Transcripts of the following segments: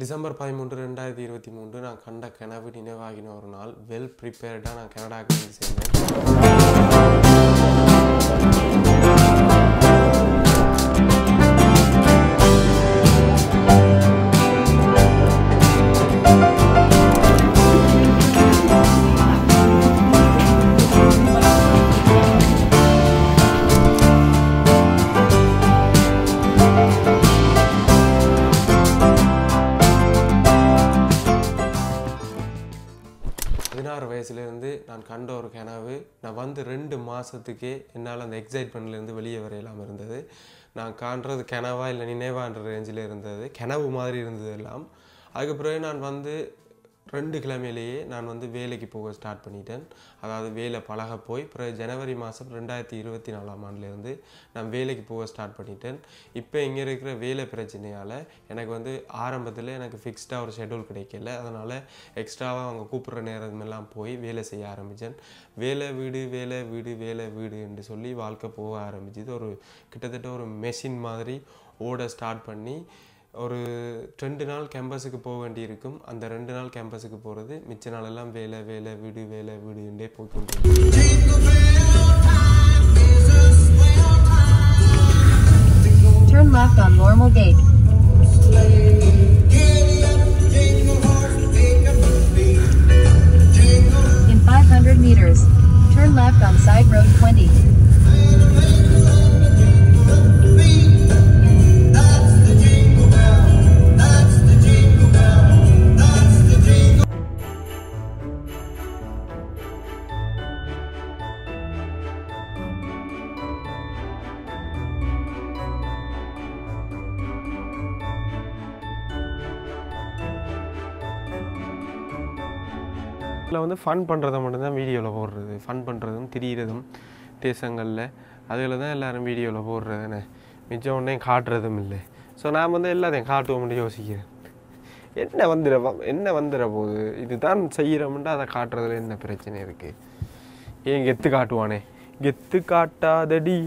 December 13, 2023 நான் கண்ட கனவு நினைவாகின ஒரு நாள். வெல் ப்ரிப்பேர்டாக நான் கனடாவுக்கு வந்து சேர்ந்தேன். வயசுலேருந்து நான் கண்ட ஒரு கனவு. நான் வந்து 2 மாதத்துக்கே என்னால் அந்த எக்ஸைட்மெண்ட்லேருந்து வெளியே வர இல்லாமல் இருந்தது. நான் காண்றது கனவா இல்லை நினைவான்ற ரேஞ்சில் இருந்தது. கனவு மாதிரி இருந்தது எல்லாம். அதுக்கு பிறகு நான் வந்து 2 கிழமையிலேயே நான் வந்து வேலைக்கு போக ஸ்டார்ட் பண்ணிட்டேன். அதாவது வேலை பழக போய் பிறகு ஜனவரி மாதம் 2024ஆம் ஆண்டுலேருந்து நான் வேலைக்கு போக ஸ்டார்ட் பண்ணிட்டேன். இப்போ இங்கே இருக்கிற வேலை பிரச்சனையால் எனக்கு வந்து ஆரம்பத்தில் எனக்கு ஃபிக்ஸ்டாக ஒரு ஷெட்யூல் கிடைக்கல. அதனால் எக்ஸ்ட்ராவாக அவங்க கூப்பிட்ற நேரமெல்லாம் போய் வேலை செய்ய ஆரம்பித்தேன். வேலை வீடு வேலை வீடு வேலை வீடு என்று சொல்லி வாழ்க்கை போக ஆரம்பிச்சிது. ஒரு கிட்டத்தட்ட ஒரு மெஷின் மாதிரி ஓட ஸ்டார்ட் பண்ணி ஒரு 2 நாள் கேம்பஸுக்கு போக வேண்டி இருக்கும். அந்த 2 நாள் கேம்பஸுக்கு போகிறது, மிச்ச நாளெல்லாம் வேலை வேலை வீடு வேலை வீடுன்றே போய்கொண்டு. Turn left on Normal Gate. In 500 meters, turn left on Side Road 20. இதில் வந்து ஃபன் பண்ணுறதை மட்டும்தான் வீடியோவில் போடுறது. ஃபன் பண்ணுறதும் திரியிறதும் தேசங்களில் அதில் தான் எல்லோரும் வீடியோவில் போடுறதுன்னு மிச்சம் ஒன்றையும் காட்டுறதும் இல்லை. ஸோ நான் வந்து எல்லாத்தையும் காட்டுவோம்னு யோசிக்கிறேன். என்ன வந்துட போகுது, இதுதான் செய்கிறோம்ன்ட்டு அதை காட்டுறதுல என்ன பிரச்சனை இருக்குது? ஏன் கெத்து காட்டுவானே, கெத்து காட்டாதடி.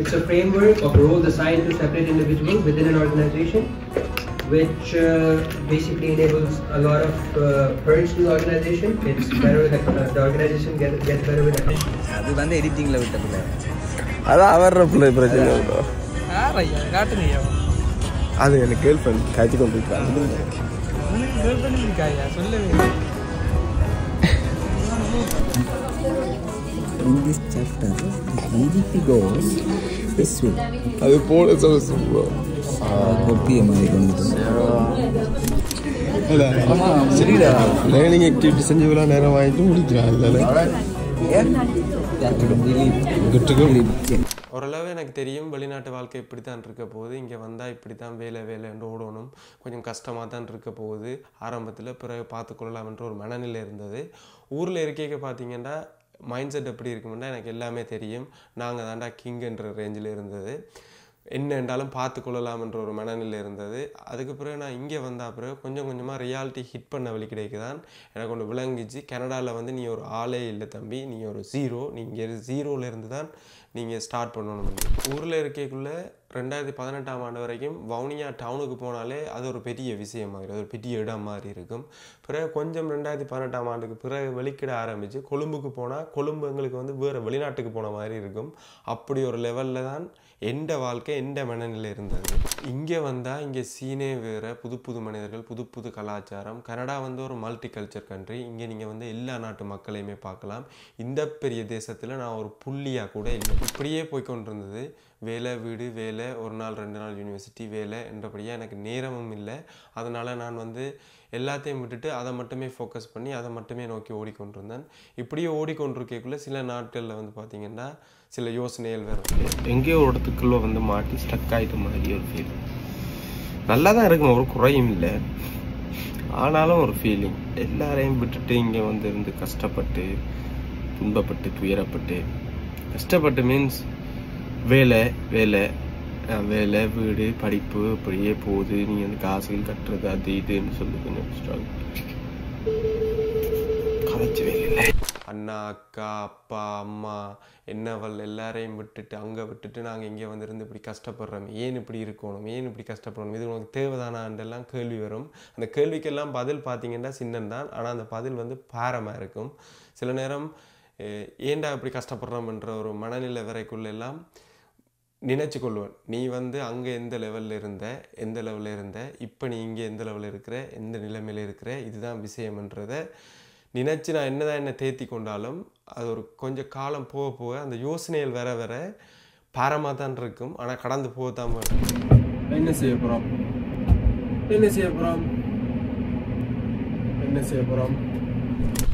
It's a framework of roles assigned to separate individuals within an organization, which basically enables a lot of purge to the organization. It's better with the organization gets better with the. அது வந்து எடிட்டிங்ல விட்டதுல அதான் அவர் பிள்ளை பிரச்சனை இல்லை. காட்டுங்க. அது எனக்கு girl friend காய்ச்சி கொண்டு இருக்காங்க. கேர்ள் ஃப்ரெண்ட் இருக்காயா சொல்லவே. In this chapter, the EDP goes this way. அது போல சொல்லுங்க. கோப்பிய மாதிரி கொண்டு சரிடா. லேர்னிங் ஆக்டிவிட்டி செஞ்சு விழா நேரம் வாங்கிட்டு முடிக்கிறான் இல்லை. ஓரளவு எனக்கு தெரியும் வெளிநாட்டு வாழ்க்கை இப்படி தான் இருக்க போகுது. இங்கே வந்தால் இப்படி தான் வேலை வேலைன்னு ஓடணும், கொஞ்சம் கஷ்டமாக தான் இருக்க போகுது ஆரம்பத்தில். பிறகு பார்த்துக்கொள்ளலாம்ன்ற ஒரு மனநிலை இருந்தது. ஊரில் இருக்கைக்கு பார்த்தீங்கன்னா மைண்ட் செட் எப்படி இருக்குமெண்டா எனக்கு எல்லாமே தெரியும். நாங்கள் தாண்டா கிங்குன்ற ரேஞ்சில் இருந்தது. என்ன என்றாலும் பார்த்து கொள்ளலாம்ன்ற ஒரு மனநிலை இருந்தது. அதுக்கு பிறகு நான் இங்கே வந்தால் பிறகு கொஞ்சம் கொஞ்சமாக ரியாலிட்டி ஹிட் பண்ண வழி கிடைக்குதான் எனக்கு ஒன்று விளங்கிச்சு. கனடாவில் வந்து நீ ஒரு ஆளே இல்லை தம்பி, நீ ஒரு ஜீரோ. நீங்கள் ஜீரோவிலேருந்து தான் நீங்கள் ஸ்டார்ட் பண்ணணும். ஊரில் இருக்கக்குள்ளே 2018ஆம் ஆண்டு வரைக்கும் வவுனியா டவுனுக்கு போனாலே அது ஒரு பெரிய விஷயம் மாதிரி, அது ஒரு பெரிய இடம் மாதிரி இருக்கும். பிறகு கொஞ்சம் 2018ஆம் ஆண்டுக்கு பிறகு வெளிக்கிட ஆரம்பித்து கொழும்புக்கு போனால் கொழும்பு எங்களுக்கு வந்து வேறு வெளிநாட்டுக்கு போன மாதிரி இருக்கும். அப்படி ஒரு லெவலில் தான் எந்த வாழ்க்கை எந்த மனநிலை இருந்தது. இங்கே வந்தால் இங்கே சீனே வேறு, புது புது மனிதர்கள், புது புது கலாச்சாரம். கனடா வந்து ஒரு மல்டி கல்ச்சர் கண்ட்ரி. இங்கே நீங்கள் வந்து எல்லா நாட்டு மக்களையுமே பார்க்கலாம். இந்த பெரிய தேசத்தில் நான் ஒரு புள்ளியாக கூட இல்லை. இப்படியே போய்கொண்டிருந்தது. வேலை வீடு வேலை, ஒரு நாள் 2 நாள் யூனிவர்சிட்டி வேலை என்றபடியாக எனக்கு நேரமும் இல்லை. அதனால் நான் வந்து எல்லாத்தையும் விட்டுட்டு அதை மட்டுமே ஃபோக்கஸ் பண்ணி அதை மட்டுமே நோக்கி ஓடிக்கொண்டிருந்தேன். இப்படியே ஓடிக்கொண்டிருக்கக்குள்ளே சில நாட்களில் வந்து பார்த்திங்கன்னா சில யோசனைகள் வேறு, எங்கேயோ ஒரு இடத்துக்குள்ளே வந்து மாட்டி ஸ்டக் ஆகிட்ட மாதிரி ஒரு ஃபீல். நல்லா தான் இருக்கும், ஒரு குறையும் இல்லை, ஆனாலும் ஒரு ஃபீலிங். எல்லாரையும் விட்டுட்டு இங்கே வந்து இருந்து கஷ்டப்பட்டு துன்பப்பட்டு துயரப்பட்டு, கஷ்டப்பட்டு மீன்ஸ் வேலை வேலை வேலை வீடு படிப்பு அப்படியே போகுது. நீங்கள் வந்து காசுகள் கட்டுறது அது இதுன்னு சொல்லி கொஞ்சம் கலைச்சி வேலை. அண்ணா அக்கா அப்பா அம்மா என்னவள் எல்லாரையும் விட்டுட்டு அங்கே விட்டுட்டு நாங்கள் இங்கே வந்துருந்து இப்படி கஷ்டப்படுறோம், ஏன் இப்படி இருக்கணும், ஏன் இப்படி கஷ்டப்படணும், இது உனக்கு தேவைதானான்றெல்லாம் கேள்வி வரும். அந்த கேள்விக்கெல்லாம் பதில் பார்த்தீங்கன்னா சின்னந்தான், ஆனால் அந்த பதில் வந்து பாரமாக இருக்கும். சில நேரம் ஏண்டா இப்படி கஷ்டப்படுறோம்ன்ற ஒரு மனநிலை வரைக்குள்ளெல்லாம் நினச்சி கொள்வேன். நீ வந்து அங்கே எந்த லெவலில் இருந்த இப்போ நீ இங்கே எந்த லெவலில் இருக்கிற, எந்த நிலைமையில் இருக்கிற, இதுதான் விஷயம்ன்றதை நினச்சி நான் என்ன தேத்தி கொண்டாலும் அது ஒரு கொஞ்சம் காலம் போக போக அந்த யோசனைகள் வர பாரமாக தான் இருக்கும். ஆனால் கடந்து போகத்தான் வரும். என்ன செய்ய போகிறோம்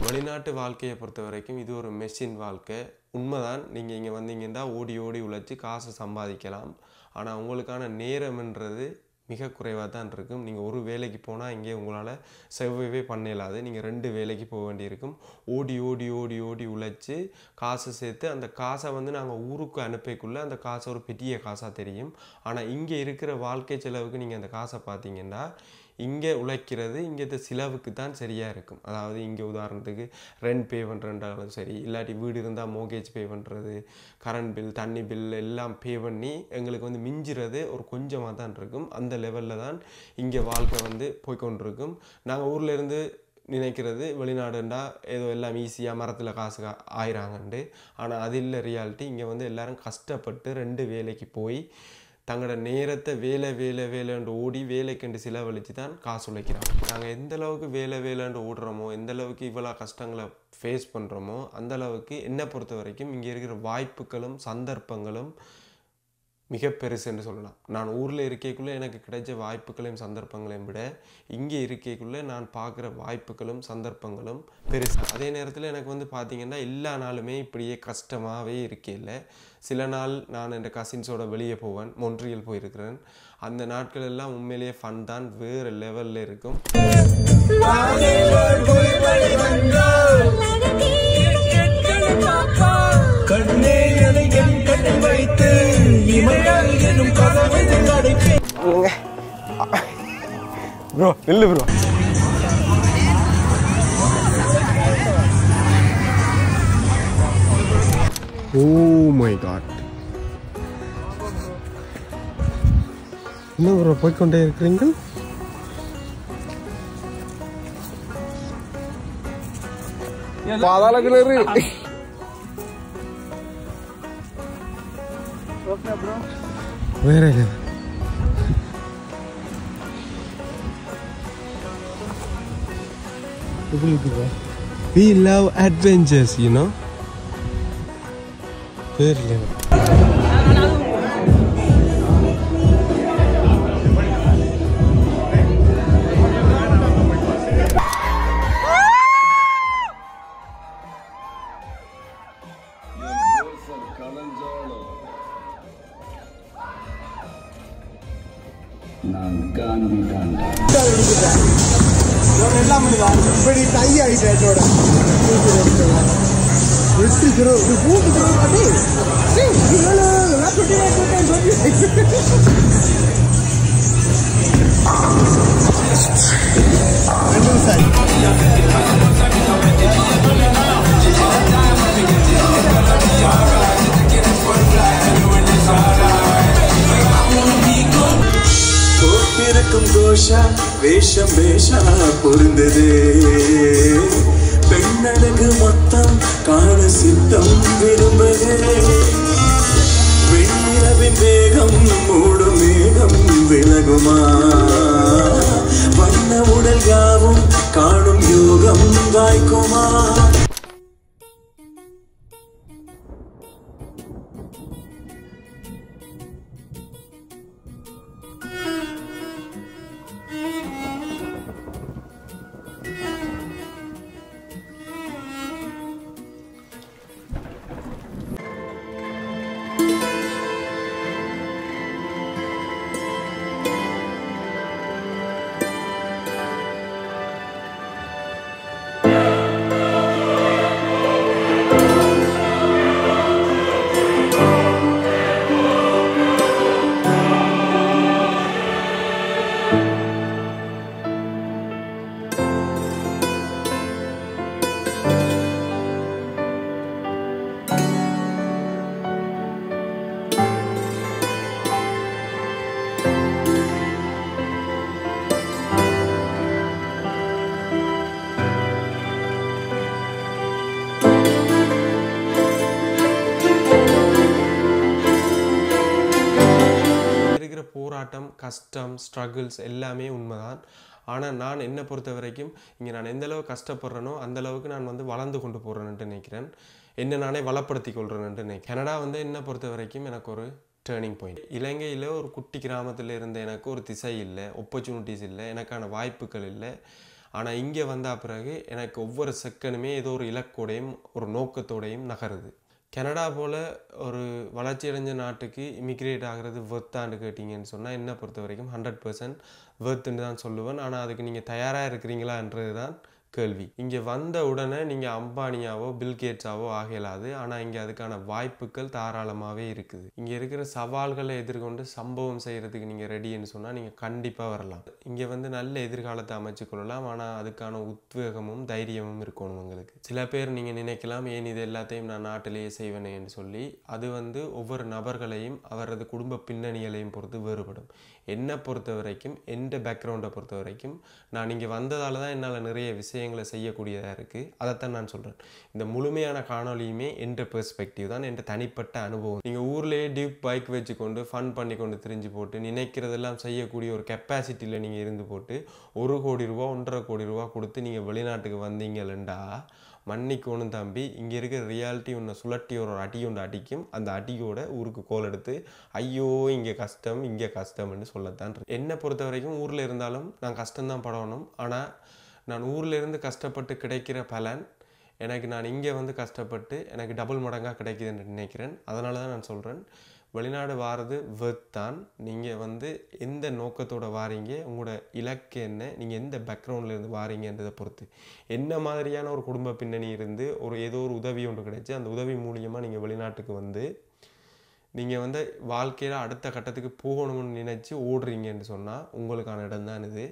வெளிநாட்டு வாழ்க்கையை பொறுத்த வரைக்கும் இது ஒரு மெஷின் வாழ்க்கை. உண்மைதான், நீங்கள் இங்கே வந்தீங்கன்னா ஓடி ஓடி உழைச்சி காசு சம்பாதிக்கலாம். ஆனால் உங்களுக்கான நேரம்ன்றது மிக குறைவாக தான் இருக்கும். நீங்கள் ஒரு வேலைக்கு போனால் இங்கே உங்களால் செவ்வவே பண்ண இயலாது. நீங்கள் 2 வேலைக்கு போக வேண்டியிருக்கும். ஓடி ஓடி ஓடி ஓடி உழைச்சி காசு சேர்த்து அந்த காசை வந்து நாங்கள் ஊருக்கு அனுப்பக்குள்ளே அந்த காசை ஒரு பெரிய காசாக தெரியும். ஆனால் இங்கே இருக்கிற வாழ்க்கை செலவுக்கு நீங்கள் அந்த காசை பார்த்தீங்கன்னா இங்கே உழைக்கிறது இங்கே செலவுக்கு தான் சரியாக இருக்கும். அதாவது இங்கே உதாரணத்துக்கு ரெண்ட் பே பண்ணுறதாலும் சரி, இல்லாட்டி வீடு இருந்தால் மோர்கேஜ் பே பண்ணுறது, கரண்ட் பில் தண்ணி பில் எல்லாம் பே பண்ணி எங்களுக்கு வந்து மிஞ்சுறது ஒரு கொஞ்சமாக தான் இருக்கும். அந்த லெவலில் தான் இங்கே வாழ்க்கை வந்து போய்கொண்டிருக்கும். நாங்கள் ஊரில் இருந்து நினைக்கிறது வெளிநாடுண்டா ஏதோ எல்லாம் ஈஸியாக மரத்தில் காசு ஆயிராங்கண்டு. ஆனால் அது இல்லை ரியாலிட்டி. இங்கே வந்து எல்லோரும் கஷ்டப்பட்டு 2 வேலைக்கு போய் தங்களோட நேரத்தை வேலைன்னு ஓடி வேலைக்கண்டு செலவழித்து தான் காசு உழைக்கிறாங்க. நாங்கள் எந்த அளவுக்கு வேலைன்னு ஓடுறோமோ, எந்த அளவுக்கு இவ்வளோ கஷ்டங்களை ஃபேஸ் பண்ணுறோமோ, அந்த அளவுக்கு என்னை பொறுத்த வரைக்கும் இங்கே இருக்கிற வாய்ப்புகளும் சந்தர்ப்பங்களும் மிக பெருசுன்னு சொல்லலாம். நான் ஊரில் இருக்கக்குள்ளே எனக்கு கிடைச்ச வாய்ப்புகளையும் சந்தர்ப்பங்களையும் விட இங்கே இருக்கக்குள்ளே நான் பார்க்குற வாய்ப்புகளும் சந்தர்ப்பங்களும் பெருசு. அதே நேரத்தில் எனக்கு வந்து பார்த்திங்கன்னா எல்லா நாளுமே இப்படியே கஷ்டமாகவே இருக்கையில் சில நாள் நான் என் கசின்ஸோட வெளியே போவேன். மொன்ட்ரியல் போயிருக்கிறேன். அந்த நாட்கள் எல்லாம் உண்மையிலேயே ஃபன் தான், வேறு லெவலில் இருக்கும். ப்ரோ இல்லை ப்ரோ, ஓ மை காட், இன்னும் ப்ரோ போய்கொண்டே இருக்கிறீங்க. பாதாள கிணறு. வேற we love adventures, you know. Very level. பெண்ணழகு மொத்தம் காண சித்தம் விரும்புதே வெண்ணிலவின் வேகம் மூடும் மேகம் விலகுமா வண்ண உடல் யாவும் காணும் யோகம் வாய்க்குமா போராட்டம் கஷ்டம் ஸ்ட்ரகிள்ஸ் எல்லாமே உண்மைதான். ஆனால் நான் என்னை பொறுத்த வரைக்கும் இங்கே நான் எந்த அளவுக்கு கஷ்டப்படுறேனோ அந்த அளவுக்கு நான் வந்து வளர்ந்து கொண்டு போகிறேன்ட்டு நினைக்கிறேன். என்ன நானே வளப்படுத்தி கொள்கிறேன்ட்டு நினைக்கிறேன். கனடா வந்து என்னை பொறுத்த வரைக்கும் எனக்கு ஒரு டேர்னிங் பாயிண்ட். இலங்கையில் ஒரு குட்டி கிராமத்தில் இருந்த எனக்கு ஒரு திசை இல்லை, ஆப்பர்ச்சுனிட்டிஸ் இல்லை, எனக்கான வாய்ப்புகள் இல்லை. ஆனால் இங்கே வந்த பிறகு எனக்கு ஒவ்வொரு செகண்டுமே ஏதோ ஒரு இலக்கோடையும் ஒரு நோக்கத்தோடையும் நகருது. கனடா போல் ஒரு வளர்ச்சியடைஞ்ச நாட்டுக்கு இமிக்ரேட் ஆகிறது வெர்த்தான்னு கேட்டிங்கன்னு சொன்னால் என்னை பொறுத்த வரைக்கும் 100% வெர்த்துன்னு தான் சொல்லுவேன். ஆனால் அதுக்கு நீங்கள் தயாராக இருக்கிறீங்களான்றது தான் கேள்வி. இங்கே வந்த உடனே நீங்கள் அம்பானியாவோ பில்கேட்ஸாவோ ஆகலாது. ஆனால் இங்கே அதுக்கான வாய்ப்புகள் தாராளமாகவே இருக்குது. இங்கே இருக்கிற சவால்களை எதிர்கொண்டு சம்பவம் செய்கிறதுக்கு நீங்கள் ரெடின்னு சொன்னால் நீங்கள் கண்டிப்பாக வரலாம். இங்கே வந்து நல்ல எதிர்காலத்தை அமைச்சு கொள்ளலாம். ஆனால் அதுக்கான உத்வேகமும் தைரியமும் இருக்கணும் உங்களுக்கு. சில பேர் நீங்கள் நினைக்கலாம் ஏன் இது எல்லாத்தையும் நான் நாட்டிலேயே செய்வேனேன்னு சொல்லி. அது வந்து ஒவ்வொரு நபர்களையும் அவரது குடும்ப பின்னணிகளையும் பொறுத்து வேறுபடும். என்னை பொறுத்த வரைக்கும் எந்த பேக்ரவுண்டை பொறுத்த வரைக்கும் நான் இங்கே வந்ததால் தான் என்னால் நிறைய விஷயங்களை செய்யக்கூடியதாக இருக்குது. அதைத்தான் நான் சொல்கிறேன். இந்த முழுமையான காணொலியுமே என்ற பெர்ஸ்பெக்டிவ் தான், என்ற தனிப்பட்ட அனுபவம். நீங்கள் ஊர்லேயே டியூப் பைக் வச்சுக்கொண்டு ஃபன் பண்ணி கொண்டு திரிஞ்சு போட்டு நினைக்கிறதெல்லாம் செய்யக்கூடிய ஒரு கெப்பாசிட்டியில் நீங்கள் இருந்து போட்டு 1 கோடி ரூபா 1.5 கோடி ரூபா கொடுத்து நீங்கள் வெளிநாட்டுக்கு வந்தீங்களா மன்னிக்கோணும் தம்பி. இங்கே இருக்கிற ரியாலிட்டி ஒன்று சுழட்டி ஒரு அடி ஒன்று அடிக்கும். அந்த அடியோட ஊருக்கு கோல் எடுத்து ஐயோ இங்கே கஷ்டம் இங்கே கஷ்டம்னு சொல்லத்தான். என்னை பொறுத்த வரைக்கும் ஊரில் இருந்தாலும் நான் கஷ்டம்தான் படணும். ஆனால் நான் ஊரில் இருந்து கஷ்டப்பட்டு கிடைக்கிற பலன் எனக்கு நான் இங்கே வந்து கஷ்டப்பட்டு எனக்கு டபுள் மடங்காக கிடைக்குதுன்னு நினைக்கிறேன். அதனால தான் நான் சொல்கிறேன் வெளிநாடு வாரது வெர்த் தான். நீங்கள் வந்து எந்த நோக்கத்தோடு வாரீங்க, உங்களோட இலக்கு என்ன, நீங்கள் எந்த பேக்ரவுண்ட்லேருந்து வாரீங்கன்றதை பொறுத்து. என்ன மாதிரியான ஒரு குடும்ப பின்னணி இருந்து ஏதோ ஒரு உதவி ஒன்று கிடைச்சி அந்த உதவி மூலியமாக நீங்கள் வெளிநாட்டுக்கு வந்து நீங்கள் வந்து வாழ்க்கையில் அடுத்த கட்டத்துக்கு போகணும்னு நினச்சி ஓடுறீங்கன்னு சொன்னால் உங்களுக்கான இடம் தான் இது.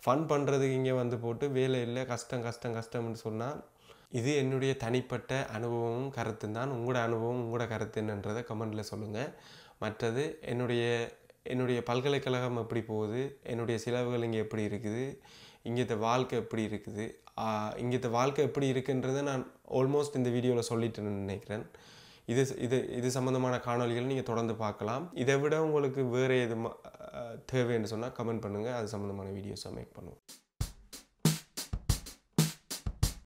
ஃபன் பண்ணுறதுக்கு இங்கே வந்து போட்டு வேலை இல்லை கஷ்டம் கஷ்டம் கஷ்டம்னு சொன்னால் இது என்னுடைய தனிப்பட்ட அனுபவமும் கருத்தும் தான். உங்களோட அனுபவம் உங்களோட கருத்து என்னன்றதை கமெண்டில் சொல்லுங்கள். மற்றது என்னுடைய பல்கலைக்கழகம் எப்படி போகுது, என்னுடைய செலவுகள் இங்கே எப்படி இருக்குது, இங்கேத்த வாழ்க்கை எப்படி இருக்குது, இங்கேத்த வாழ்க்கை எப்படி இருக்குன்றதை நான் ஆல்மோஸ்ட் இந்த வீடியோவில் சொல்லிட்டேன்னு நினைக்கிறேன். இது சம்மந்தமான காணொலிகள் நீங்கள் தொடர்ந்து பார்க்கலாம். இதை விட உங்களுக்கு வேறு எது தேவைன்னு சொன்னால் கமெண்ட் பண்ணுங்கள். அது சம்மந்தமான வீடியோஸாக மேக் பண்ணுவோம்.